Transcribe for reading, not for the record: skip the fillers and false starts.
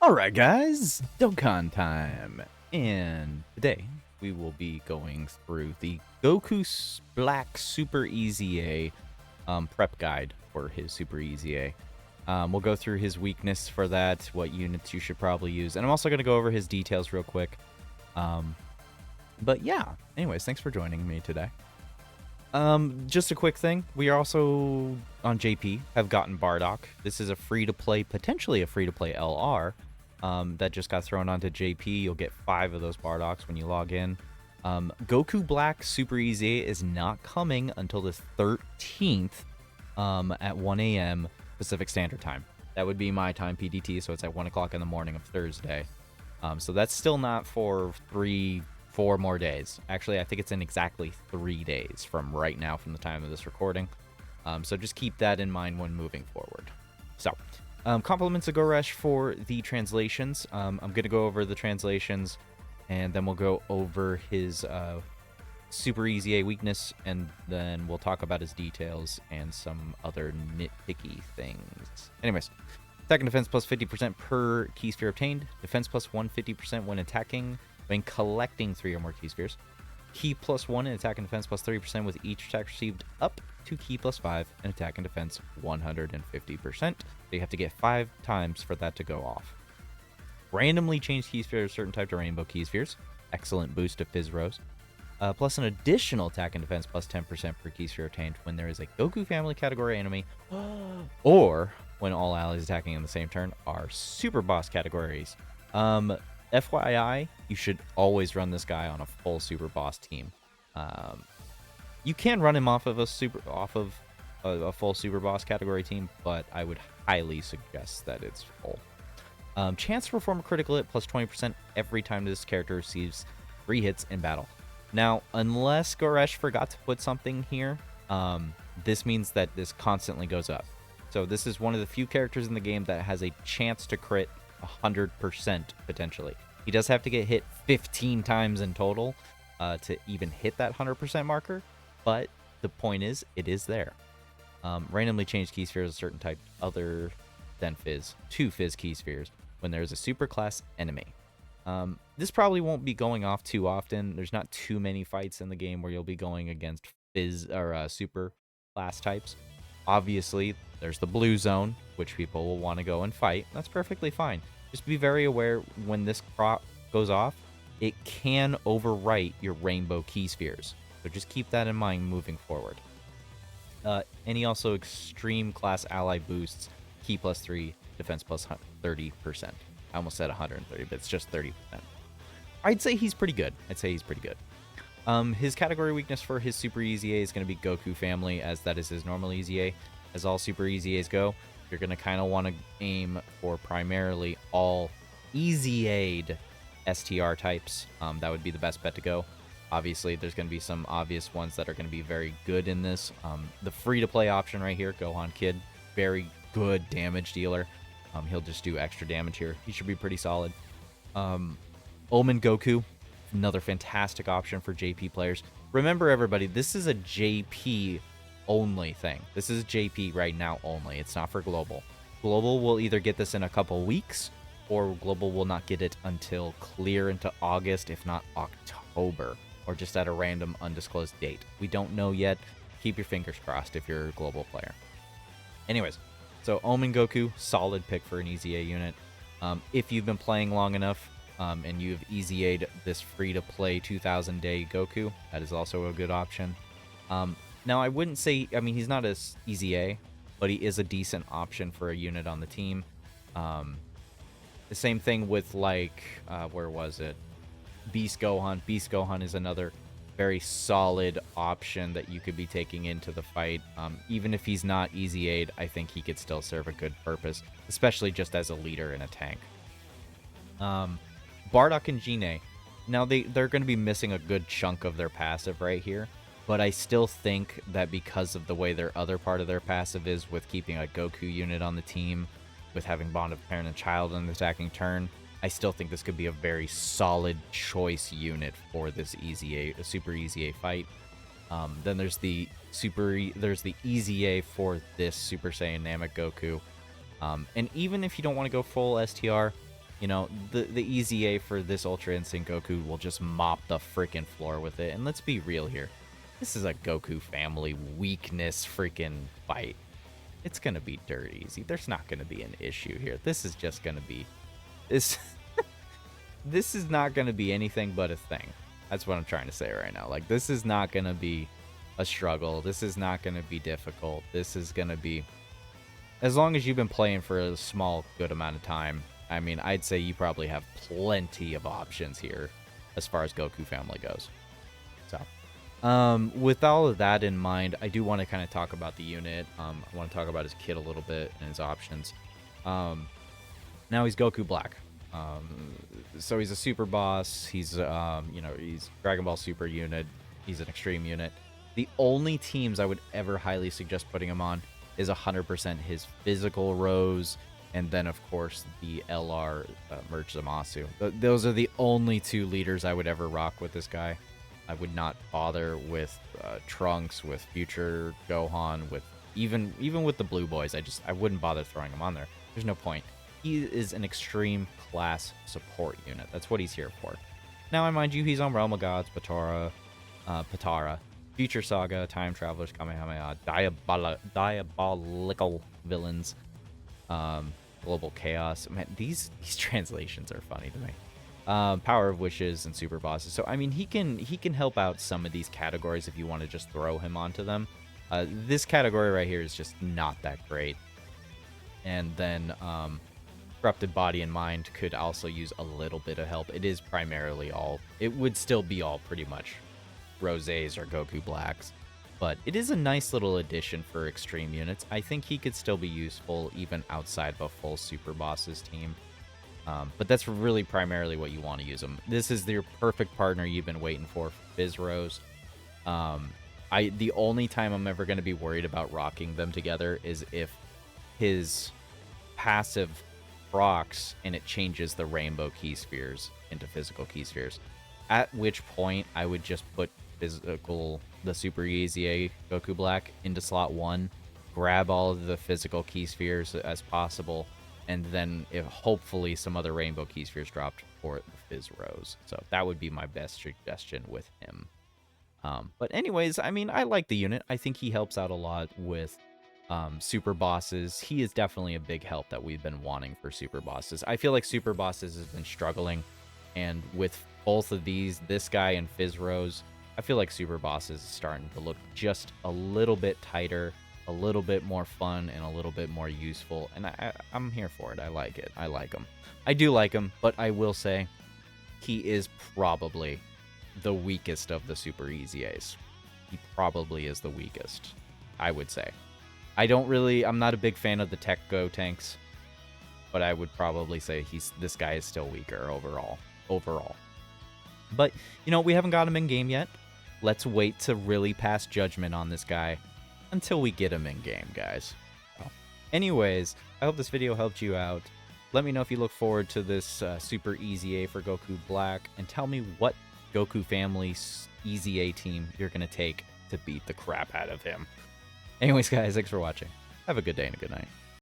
Alright guys, Dokkan time, and today we will be going through the GOKU Black Super EZA prep guide for his Super EZA. We'll go through his weakness for that, what units you should probably use, and I'm also going to go over his details real quick. But yeah, anyways, thanks for joining me today. Just a quick thing, we are also on JP have gotten Bardock. This is a free-to-play, potentially a free-to-play LR that just got thrown onto JP. You'll get 5 of those Bardocks when you log in. GOKU Black Super EZA is not coming until the 13th at 1 a.m. Pacific Standard Time. That would be my time, PDT, so it's at 1 o'clock in the morning of Thursday. So that's still not for 4 more days. Actually, I think it's in exactly 3 days from right now, from the time of this recording. So just keep that in mind when moving forward. So, compliments to Goresh for the translations. I'm going to go over the translations, and then we'll go over his Super EZA weakness, and then we'll talk about his details and some other nitpicky things. Anyways, attack and defense plus 50% per key sphere obtained. Defense plus 150% when attacking, when collecting 3 or more key spheres. Key plus 1 in attack and defense plus 30% with each attack received up to key plus 5 in attack and defense 150%. So you have to get 5 times for that to go off. Randomly change key spheres certain type to rainbow key spheres. Excellent boost to Fizz Rose. Plus an additional attack and defense plus 10% per key sphere obtained when there is a Goku family category enemy or when all allies attacking in the same turn are super boss categories. FYI, you should always run this guy on a full super boss team. You can run him off of a full super boss category team, but I would highly suggest that it's full. Chance to perform a critical hit plus 20% every time this character receives 3 hits in battle. Now, unless Goresh forgot to put something here, this means that this constantly goes up. So this is one of the few characters in the game that has a chance to crit 100% potentially. He does have to get hit 15 times in total to even hit that 100% marker, but the point is, it is there. Randomly change key spheres a certain type other than Fizz to Fizz key spheres when there is a super class enemy. This probably won't be going off too often. There's not too many fights in the game where you'll be going against Fizz or super class types. Obviously, there's the blue zone, which people will want to go and fight. That's perfectly fine. Just be very aware when this prop goes off, it can overwrite your rainbow key spheres. So just keep that in mind moving forward. And he also extreme class ally boosts key plus 3, defense plus 30%. I almost said 130, but it's just 30%. I'd say he's pretty good. His category weakness for his Super EZA is going to be Goku family, as that is his normal EZA. As all Super EZAs go, you're going to kind of want to aim for primarily all EZA'd STR types. That would be the best bet to go. Obviously, there's going to be some obvious ones that are going to be very good in this. The free-to-play option right here, Gohan Kid, very good damage dealer. He'll just do extra damage here. He should be pretty solid. Omen Goku, another fantastic option for JP players. Remember, everybody, this is a JP only thing. This is JP right now only. It's not for Global. Global will either get this in a couple weeks, or Global will not get it until clear into August, if not October, or just at a random undisclosed date. We don't know yet. Keep your fingers crossed if you're a Global player. Anyways, so Omen Goku, solid pick for an EZA unit. If you've been playing long enough and you've EZA'd this free-to-play 2000-day Goku, that is also a good option. Now, I wouldn't say, I mean, he's not as EZA, but he is a decent option for a unit on the team. The same thing with, like, where was it? Beast Gohan. Beast Gohan is another very solid option that you could be taking into the fight. Even if he's not EZA'd, I think he could still serve a good purpose, especially just as a leader in a tank. Bardock and Gine. Now, they're going to be missing a good chunk of their passive right here, but I still think that because of the way their other part of their passive is with keeping a Goku unit on the team, with having Bond of Parent and Child on the attacking turn, I still think this could be a very solid choice unit for this Super EZA fight. Then there's the EZA for this Super Saiyan Namek Goku. And even if you don't want to go full STR, You know, the EZA for this Ultra Instinct Goku will just mop the freaking floor with it. And let's be real here. This is a Goku family weakness freaking fight. It's going to be dirt easy. There's not going to be an issue here. This is just going to be... This is not going to be anything but a thing. That's what I'm trying to say right now. Like, this is not going to be a struggle. This is not going to be difficult. This is going to be... As long as you've been playing for a small, good amount of time, I mean, I'd say you probably have plenty of options here as far as Goku family goes. So, with all of that in mind, I do want to kind of talk about the unit. I want to talk about his kit a little bit and his options. Now he's Goku Black. So he's a super boss. He's, you know, he's Dragon Ball Super unit. He's an extreme unit. The only teams I would ever highly suggest putting him on is 100% his physical rows, and then, of course, the LR Merch Zamasu. Those are the only two leaders I would ever rock with this guy. I would not bother with Trunks, with Future Gohan, with even with the Blue Boys. I wouldn't bother throwing him on there. There's no point. He is an extreme class support unit. That's what he's here for. Now, I mind you, he's on Realm of Gods, Potara, Future Saga, Time Travelers, Kamehameha, Diabolical Villains, Global Chaos. Man, these translations are funny to me. Power of Wishes and Super Bosses. So, I mean, he can help out some of these categories if you want to just throw him onto them. This category right here is just not that great. And then, Corrupted Body and Mind could also use a little bit of help. It is primarily all... It would still be all pretty much Rosés or Goku Blacks. But it is a nice little addition for extreme units. I think he could still be useful even outside of a full Super Bosses team. But that's really primarily what you want to use him. This is your perfect partner you've been waiting for Fizz-Rose. The only time I'm ever going to be worried about rocking them together is if his passive procs and it changes the rainbow key spheres into physical key spheres. At which point I would just put the Super EZA Goku Black into slot 1, grab all of the physical key spheres as possible, and then if hopefully some other rainbow key spheres dropped for the Fizz-Rose. So that would be my best suggestion with him. But anyways, I mean, I like the unit. I think he helps out a lot with Super Bosses. He is definitely a big help that we've been wanting for Super Bosses. I feel like Super Bosses has been struggling, and with both of these, this guy and Fizz-Rose, I feel like Super Bosses is starting to look just a little bit tighter, a little bit more fun, and a little bit more useful, and I'm here for it. I like it. I like him. I do like him, but I will say he is probably the weakest of the Super EZAs. He probably is the weakest, I would say. I'm not a big fan of the Tech Go tanks, but I would probably say this guy is still weaker overall. But, you know, we haven't got him in game yet. Let's wait to really pass judgment on this guy until we get him in game, guys. Well, anyways, I hope this video helped you out. Let me know if you look forward to this Super EZA for Goku Black, and tell me what Goku family EZA team you're going to take to beat the crap out of him. Anyways, guys, thanks for watching. Have a good day and a good night.